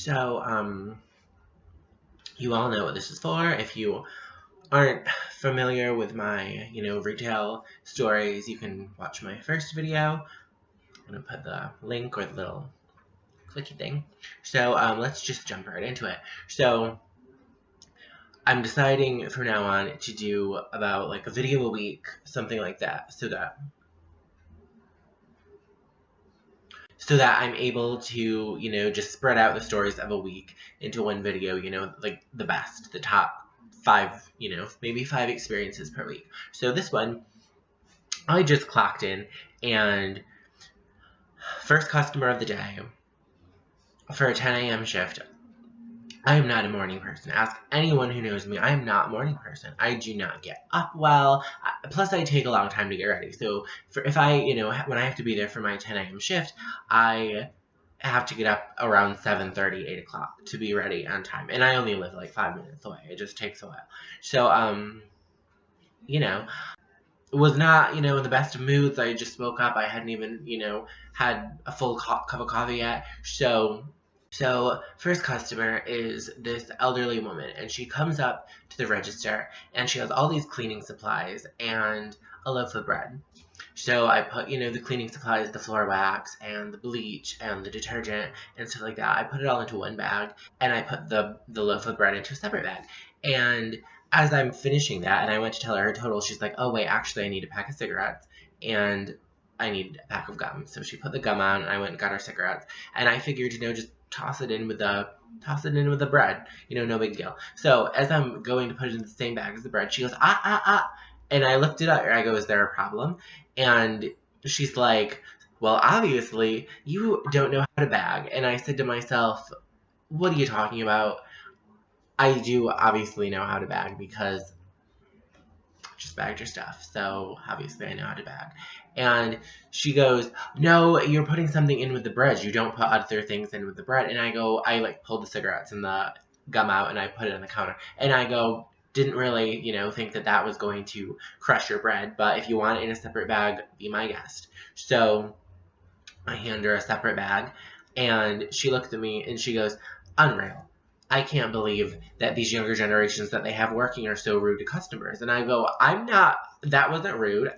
So, you all know what this is for. If you aren't familiar with my, retail stories, you can watch my first video. I'm going to put the link or the little clicky thing. So, let's just jump right into it. So, I'm deciding from now on to do about like a video a week, something like that, so that I'm able to, just spread out the stories of a week into one video, like the best, the top 5, maybe 5 experiences per week. So this one, I just clocked in, and first customer of the day for a 10 a.m. shift. I am not a morning person. Ask anyone who knows me. I am not a morning person. I do not get up well. Plus, I take a long time to get ready. So, if I, when I have to be there for my 10 a.m. shift, I have to get up around 7:30, 8 o'clock to be ready on time. And I only live like 5 minutes away. It just takes a while. So, was not, in the best of moods. I just woke up. I hadn't even, had a full cup of coffee yet. So, first customer is this elderly woman, and she comes up to the register, and she has all these cleaning supplies and a loaf of bread. So I put, the cleaning supplies, the floor wax, and the bleach, and the detergent, and stuff like that. I put it all into one bag, and I put the loaf of bread into a separate bag. And as I'm finishing that, and I went to tell her total, she's like, oh, wait, actually, I need a pack of cigarettes, and I need a pack of gum. So she put the gum on, and I went and got her cigarettes. And I figured, just toss it in with the bread, no big deal. So as I'm going to put it in the same bag as the bread, she goes, and I looked it up, and I go, is there a problem? And she's like, well, obviously, you don't know how to bag. And I said to myself, what are you talking about? I do obviously know how to bag because I just bagged your stuff. So obviously I know how to bag. And she goes, no, you're putting something in with the bread. You don't put other things in with the bread. And I go, I pulled the cigarettes and the gum out, and I put it on the counter. And I go, didn't really, think that was going to crush your bread. But if you want it in a separate bag, be my guest. So I hand her a separate bag, and she looks at me and she goes, unreal. I can't believe that these younger generations that they have working are so rude to customers. And I go, that wasn't rude.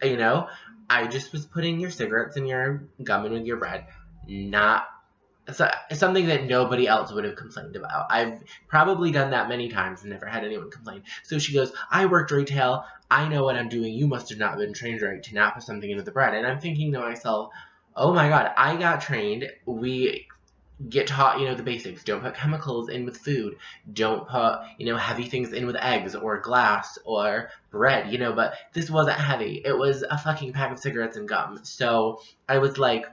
I just was putting your cigarettes and your gum in with your bread. It's something that nobody else would have complained about. I've probably done that many times and never had anyone complain. So she goes, I worked retail. I know what I'm doing. You must have not been trained right to not put something into the bread. And I'm thinking to myself, oh my God, I got trained. We get taught, the basics. Don't put chemicals in with food. Don't put, heavy things in with eggs or glass or bread, but this wasn't heavy. It was a fucking pack of cigarettes and gum. So I was like,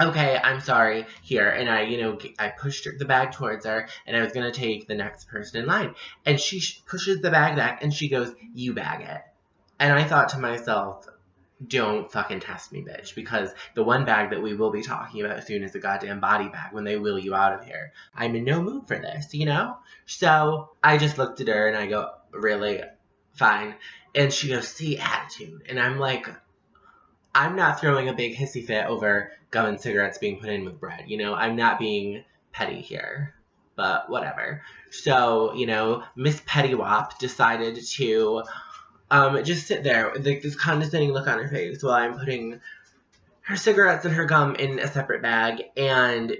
okay, I'm sorry, here. And I pushed the bag towards her, and I was going to take the next person in line. And she pushes the bag back, and she goes, you bag it. And I thought to myself, don't fucking test me, bitch, because the one bag that we will be talking about soon is a goddamn body bag when they wheel you out of here. I'm in no mood for this, So I just looked at her and I go, really? Fine. And she goes, see, attitude. And I'm like, I'm not throwing a big hissy fit over gum and cigarettes being put in with bread. I'm not being petty here, but whatever. So, Miss Pettywop decided to just sit there with this condescending look on her face while I'm putting her cigarettes and her gum in a separate bag, and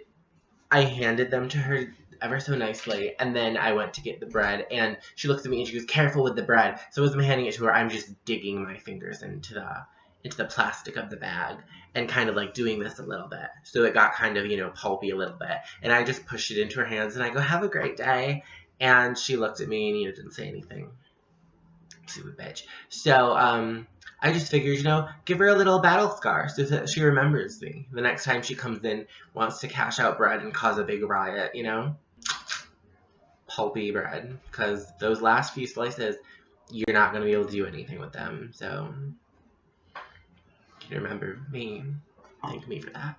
I handed them to her ever so nicely, and then I went to get the bread, and she looks at me and she goes, careful with the bread. So as I'm handing it to her, I'm just digging my fingers into the plastic of the bag and kind of like doing this a little bit. So it got kind of, pulpy a little bit, and I just pushed it into her hands, and I go, have a great day. And she looked at me and, didn't say anything. Stupid bitch. So, I just figured, give her a little battle scar so that she remembers me. The next time she comes in, wants to cash out bread and cause a big riot, Pulpy bread. Because those last few slices, you're not going to be able to do anything with them. So, you can remember me. Thank me for that.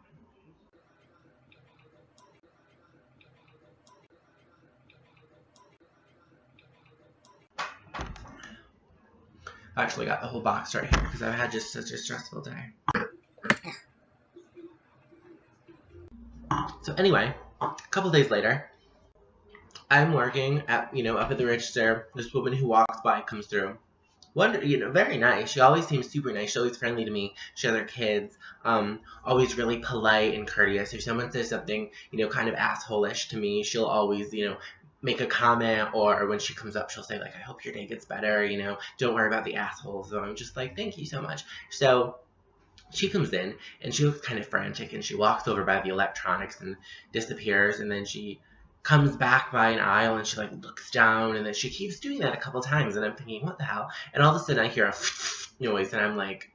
I actually got the whole box right here because I've had just such a stressful day. So anyway, A couple days later, I'm working at, up at the register. This woman who walks by comes through. Very nice. She always seems super nice. She's always friendly to me. She has her kids. Always really polite and courteous. If someone says something, kind of asshole-ish to me, she'll always, make a comment, or when she comes up, she'll say, like, I hope your day gets better, don't worry about the assholes. So I'm just like, thank you so much. So she comes in, and she looks kind of frantic, and she walks over by the electronics and disappears, and then she comes back by an aisle, and she, like, looks down, and then she keeps doing that a couple times, and I'm thinking, what the hell? And all of a sudden, I hear a noise, and I'm like,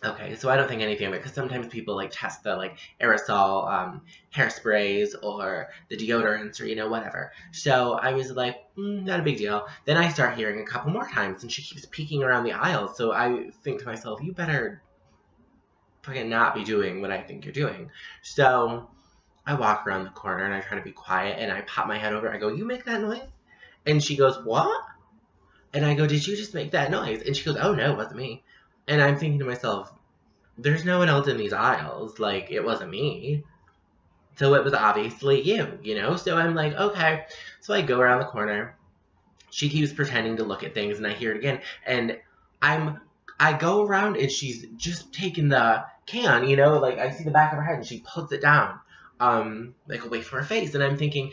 okay, so I don't think anything of it, because sometimes people, like, test the, like, aerosol hairsprays or the deodorants or, whatever. So I was like, not a big deal. Then I start hearing a couple more times, and she keeps peeking around the aisle, so I think to myself, you better fucking not be doing what I think you're doing. So I walk around the corner, and I try to be quiet, and I pop my head over. I go, you make that noise? And she goes, what? And I go, did you just make that noise? And she goes, oh, no, it wasn't me. And I'm thinking to myself, there's no one else in these aisles. Like, it wasn't me. So it was obviously you, So I'm like, okay. So I go around the corner. She keeps pretending to look at things, and I hear it again. And I go around, and she's just taking the can, like, I see the back of her head, and she puts it down, like, away from her face. And I'm thinking,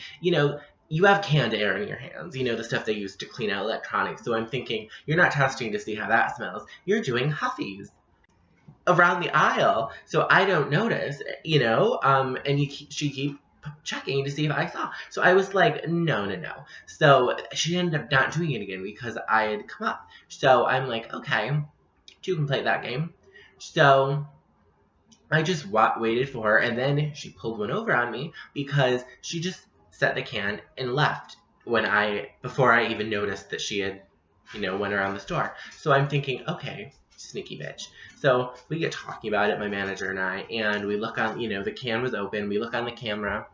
you have canned air in your hands, the stuff they use to clean out electronics. So I'm thinking, you're not testing to see how that smells. You're doing huffies around the aisle, so I don't notice, and she keep checking to see if I saw. So I was like, no. So she ended up not doing it again because I had come up. So I'm like, okay, you can play that game. So I just waited for her, and then she pulled one over on me because she just set the can and left before I even noticed that she had, went around the store. So I'm thinking, okay, sneaky bitch. So we get talking about it, my manager and I, and we look on, the can was open. We look on the camera.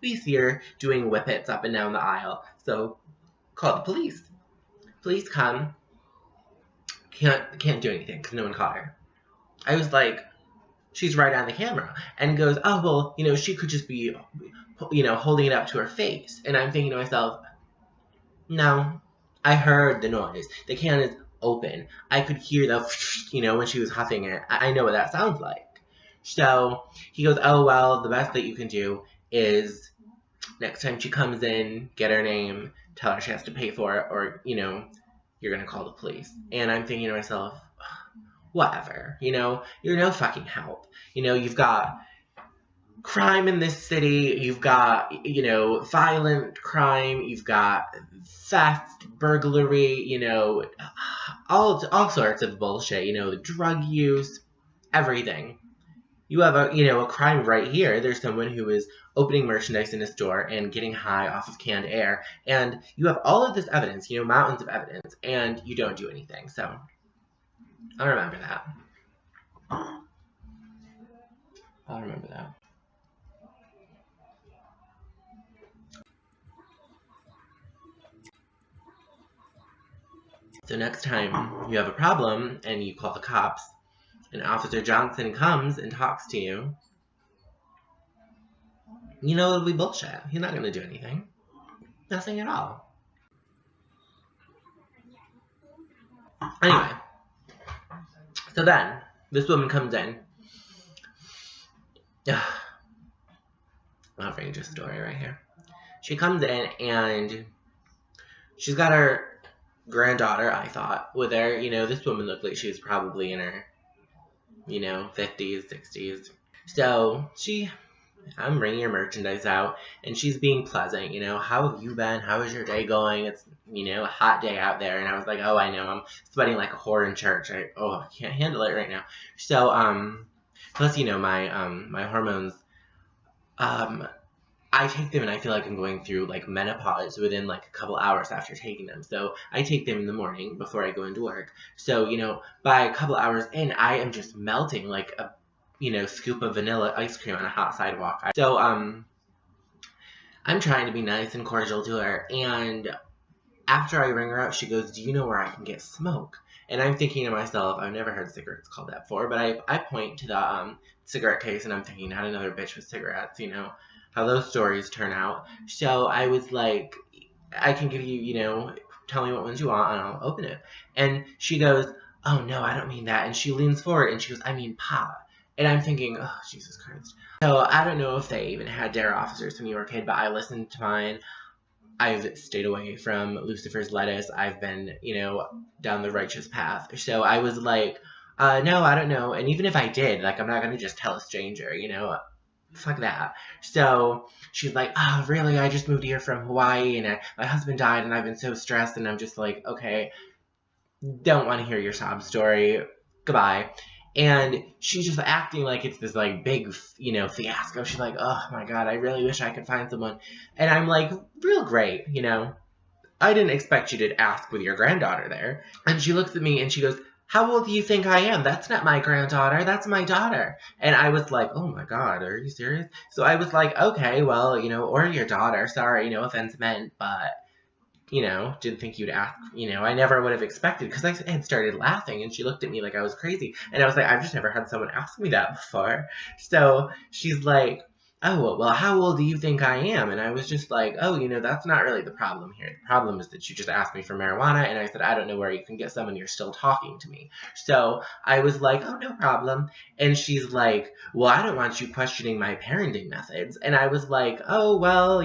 We see her doing whippets up and down the aisle. So call the police. Police come. Can't do anything because no one caught her. I was like, she's right on the camera, and goes, oh, well, she could just be, holding it up to her face. And I'm thinking to myself, no, I heard the noise. The can is open. I could hear the, when she was huffing it. I know what that sounds like. So he goes, oh, well, the best that you can do is next time she comes in, get her name, tell her she has to pay for it, or, you're going to call the police. And I'm thinking to myself, whatever, you're no fucking help. You've got crime in this city, you've got, violent crime, you've got theft, burglary, all sorts of bullshit, drug use, everything. You have a crime right here. There's someone who is opening merchandise in a store and getting high off of canned air, and you have all of this evidence, mountains of evidence, and you don't do anything. So I'll remember that. I'll remember that. So next time you have a problem and you call the cops, and Officer Johnson comes and talks to you, it'll be bullshit. He's not going to do anything. Nothing at all. Anyway, so then this woman comes in. Outrageous story right here. She comes in and she's got her granddaughter, I thought, with her. This woman looked like she was probably in her, 50s, 60s. So I'm bringing her merchandise out, and she's being pleasant, how have you been? How is your day going? It's, a hot day out there. And I was like, oh, I know, I'm sweating like a whore in church. I can't handle it right now. So, plus, my hormones, I take them and I feel like I'm going through like menopause within like a couple hours after taking them. So I take them in the morning before I go into work. So, by a couple hours in, I am just melting like a, scoop of vanilla ice cream on a hot sidewalk. So, I'm trying to be nice and cordial to her. And after I ring her up, she goes, do you know where I can get smoke? And I'm thinking to myself, I've never heard cigarettes called that before, but I point to the cigarette case and I'm thinking, not another bitch with cigarettes, how those stories turn out. So I was like, I can give you, tell me what ones you want and I'll open it. And she goes, oh no, I don't mean that. And she leans forward and she goes, I mean pot. And I'm thinking, oh, Jesus Christ. So I don't know if they even had dare officers when you were a kid, but I listened to mine. I've stayed away from Lucifer's lettuce. I've been, down the righteous path. So I was like, no, I don't know. And even if I did, like, I'm not going to just tell a stranger, fuck that. So she's like, oh, really? I just moved here from Hawaii and my husband died and I've been so stressed. And I'm just like, okay, don't want to hear your sob story. Goodbye. And she's just acting like it's this like big, fiasco. She's like, oh my God, I really wish I could find someone. And I'm like, real great, I didn't expect you to ask with your granddaughter there. And she looks at me and she goes, how old do you think I am? That's not my granddaughter. That's my daughter. And I was like, oh my God, are you serious? So I was like, okay, well, or your daughter. Sorry, no offense meant, but, didn't think you'd ask. I never would have expected because I had started laughing and she looked at me like I was crazy. And I was like, I've just never had someone ask me that before. So she's like, oh, well, how old do you think I am? And I was just like, oh, that's not really the problem here. The problem is that you just asked me for marijuana, and I said, I don't know where you can get some, and you're still talking to me. So I was like, oh, no problem. And she's like, well, I don't want you questioning my parenting methods. And I was like, oh, well,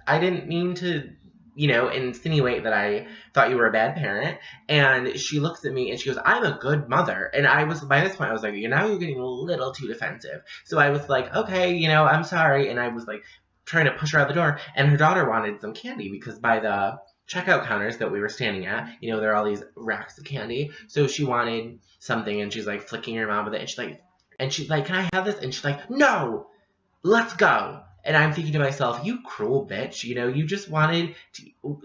I didn't mean to, insinuate that I thought you were a bad parent. And she looks at me and she goes, I'm a good mother. And I was, by this point, I was like, now you're getting a little too defensive. So I was like, okay, I'm sorry. And I was like trying to push her out the door. And her daughter wanted some candy because by the checkout counters that we were standing at, there are all these racks of candy. So she wanted something and she's like flicking her mom with it. And she's like, can I have this? And she's like, no, let's go. And I'm thinking to myself, you cruel bitch, you just wanted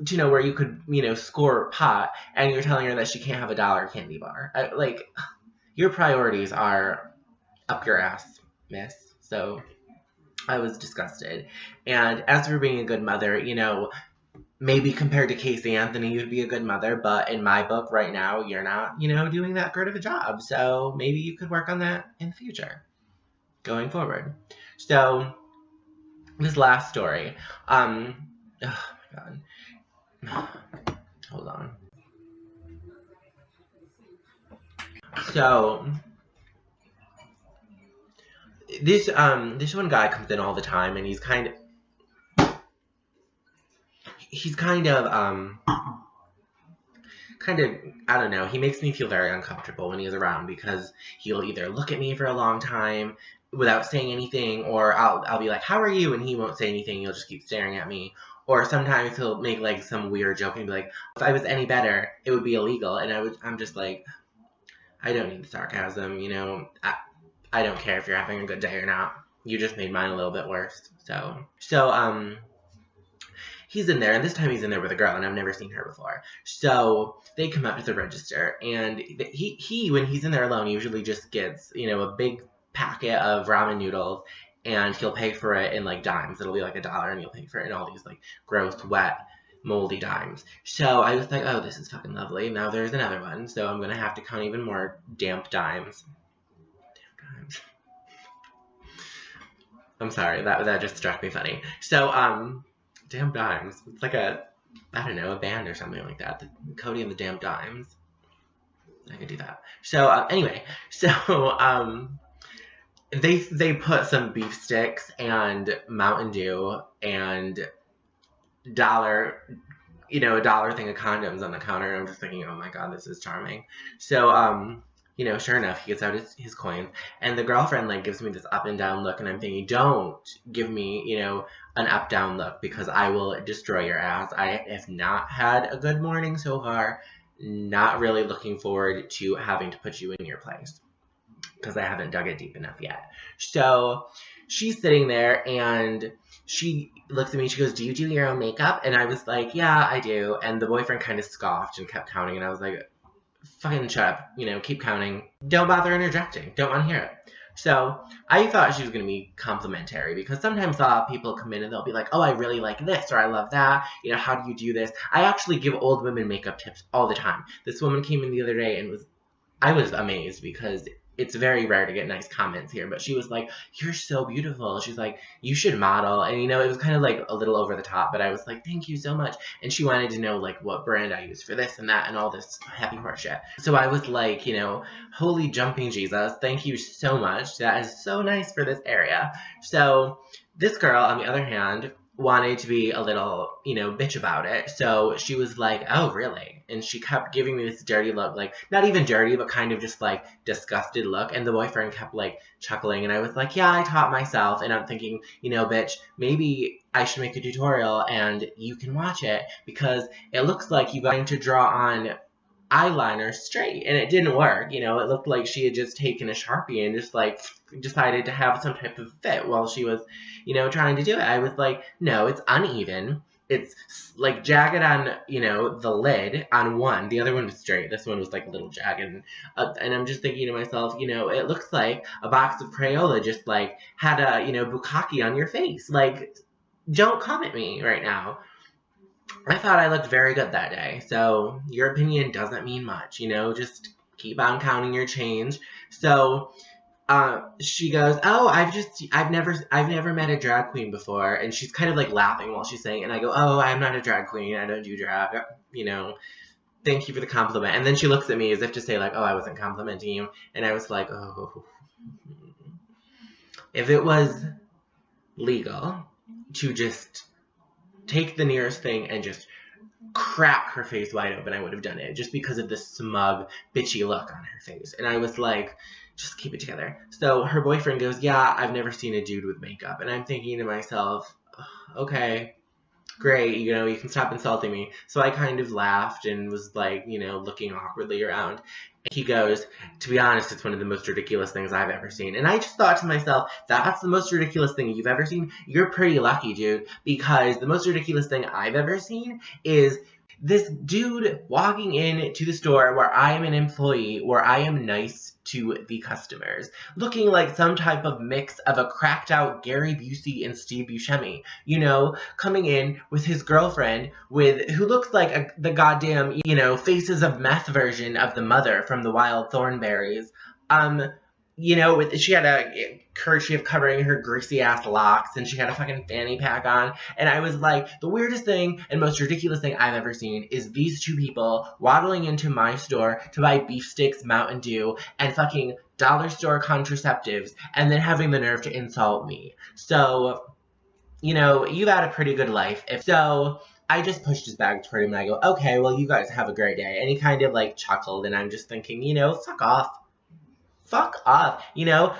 to know where you could, score pot, and you're telling her that she can't have a $1 candy bar. Your priorities are up your ass, miss. So I was disgusted. And as for being a good mother, maybe compared to Casey Anthony, you'd be a good mother, but in my book right now, you're not, doing that good of a job. So maybe you could work on that in the future, going forward. So this last story, oh my God, hold on. So this one guy comes in all the time, and he's kind of I don't know, he makes me feel very uncomfortable when he's around because he'll either look at me for a long time without saying anything, or I'll be like, how are you? And he won't say anything, he'll just keep staring at me. Or sometimes he'll make like some weird joke and be like, if I was any better, it would be illegal. And I'm just like, I don't need sarcasm, I don't care if you're having a good day or not. You just made mine a little bit worse. So he's in there, and this time he's in there with a girl, and I've never seen her before. So they come up to the register, and he when he's in there alone, usually just gets, a big packet of ramen noodles, and he'll pay for it in like dimes. It'll be like $1, and he'll pay for it in all these like gross, wet, moldy dimes. So I was like, oh, this is fucking lovely. Now there's another one, so I'm gonna have to count even more damp dimes. Damp dimes. I'm sorry, that just struck me funny. So damn dimes. It's like a band or something like that. Cody and the Damn Dimes. I could do that. So anyway, they put some beef sticks and Mountain Dew and a $1 thing of condoms on the counter, and I'm just thinking, oh my God, this is charming. So sure enough, he gets out his coins, and the girlfriend like gives me this up and down look, and I'm thinking, don't give me, an up down look, because I will destroy your ass. I have not had a good morning so far. Not really looking forward to having to put you in your place, because I haven't dug it deep enough yet. So she's sitting there, and she looks at me, she goes, do you do your own makeup? And I was like, yeah, I do. And the boyfriend kind of scoffed and kept counting, and I was like, fucking shut up, keep counting. Don't bother interjecting. Don't want to hear it. So I thought she was going to be complimentary, because sometimes people come in and they'll be like, oh, I really like this, or I love that. How do you do this? I actually give old women makeup tips all the time. This woman came in the other day and I was amazed, because it's very rare to get nice comments here, but she was like, "You're so beautiful." She's like, "You should model." And it was kind of like a little over the top, but I was like, "Thank you so much." And she wanted to know like what brand I use for this and that and all this happy horse shit. So I was like, holy jumping Jesus, thank you so much. That is so nice for this area. So this girl, on the other hand, wanted to be a little, bitch about it. So she was like, "Oh, really?" And she kept giving me this dirty look, like, not even dirty, but kind of just like disgusted look. And the boyfriend kept like chuckling. And I was like, "Yeah, I taught myself." And I'm thinking, bitch, maybe I should make a tutorial and you can watch it because it looks like you got to draw on eyeliner straight, and it didn't work. It looked like she had just taken a Sharpie and just like decided to have some type of fit while she was, trying to do it. I was like, no, it's uneven. It's like jagged on, the lid on one. The other one was straight. This one was like a little jagged. And I'm just thinking to myself, it looks like a box of Crayola just like had a, bukkake on your face. Like, don't come at me right now. I thought I looked very good that day. So your opinion doesn't mean much, just keep on counting your change. So she goes, "Oh, I've never met a drag queen before." And she's kind of like laughing while she's saying it. And I go, "Oh, I'm not a drag queen. I don't do drag, thank you for the compliment." And then she looks at me as if to say like, "Oh, I wasn't complimenting you." And I was like, oh, if it was legal to just take the nearest thing and just crack her face wide open, I would have done it, just because of the smug, bitchy look on her face. And I was like, just keep it together. So her boyfriend goes, "Yeah, I've never seen a dude with makeup." And I'm thinking to myself, okay, great, you can stop insulting me. So I kind of laughed and was like, looking awkwardly around. And he goes, "To be honest, it's one of the most ridiculous things I've ever seen." And I just thought to myself, that's the most ridiculous thing you've ever seen? You're pretty lucky, dude, because the most ridiculous thing I've ever seen is this dude walking into the store where I am an employee, where I am nice to the customers, looking like some type of mix of a cracked out Gary Busey and Steve Buscemi, coming in with his girlfriend who looks like the goddamn, Faces of Meth version of the mother from the Wild Thornberrys. She had a kerchief covering her greasy ass locks, and she had a fucking fanny pack on. And I was like, the weirdest thing and most ridiculous thing I've ever seen is these two people waddling into my store to buy beef sticks, Mountain Dew, and fucking dollar store contraceptives, and then having the nerve to insult me. So, you've had a pretty good life. If so, I just pushed his bag toward him and I go, "Okay, well, you guys have a great day." And he kind of like chuckled, and I'm just thinking, fuck off. Fuck off,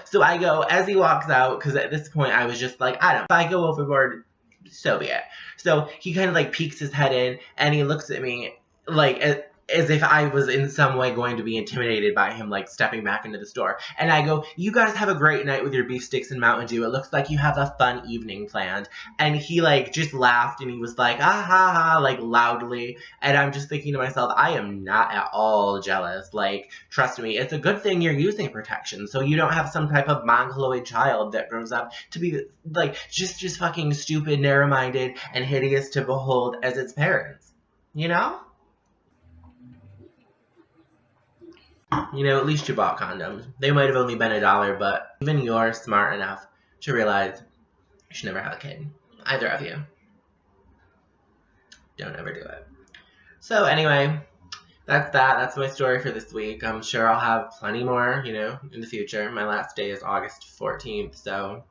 So I go, as he walks out, because at this point I was just like, if I go overboard, so be it. So he kind of like peeks his head in, and he looks at me like as if I was in some way going to be intimidated by him, like stepping back into the store. And I go, "You guys have a great night with your beef sticks and Mountain Dew. It looks like you have a fun evening planned." And he like just laughed, and he was like, "Ah ha ha," like loudly. And I'm just thinking to myself, I am not at all jealous. Like, trust me, it's a good thing you're using protection, so you don't have some type of mongoloid child that grows up to be like just fucking stupid, narrow-minded, and hideous to behold as its parents. At least you bought condoms. They might have only been $1, but even you're smart enough to realize you should never have a kid. Either of you. Don't ever do it. So anyway, that's that. That's my story for this week. I'm sure I'll have plenty more, in the future. My last day is August 14th, so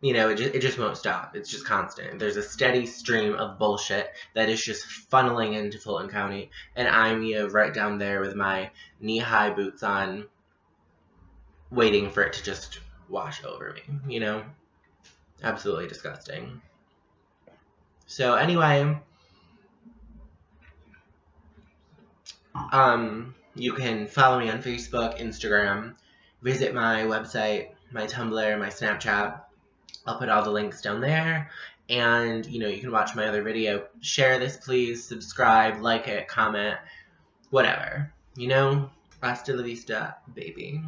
it just won't stop. It's just constant. There's a steady stream of bullshit that is just funneling into Fulton County, and I'm right down there with my knee-high boots on, waiting for it to just wash over me, Absolutely disgusting. So anyway, you can follow me on Facebook, Instagram, visit my website, my Tumblr, my Snapchat. I'll put all the links down there, and, you can watch my other video. Share this, please. Subscribe, like it, comment, whatever. Hasta la vista, baby.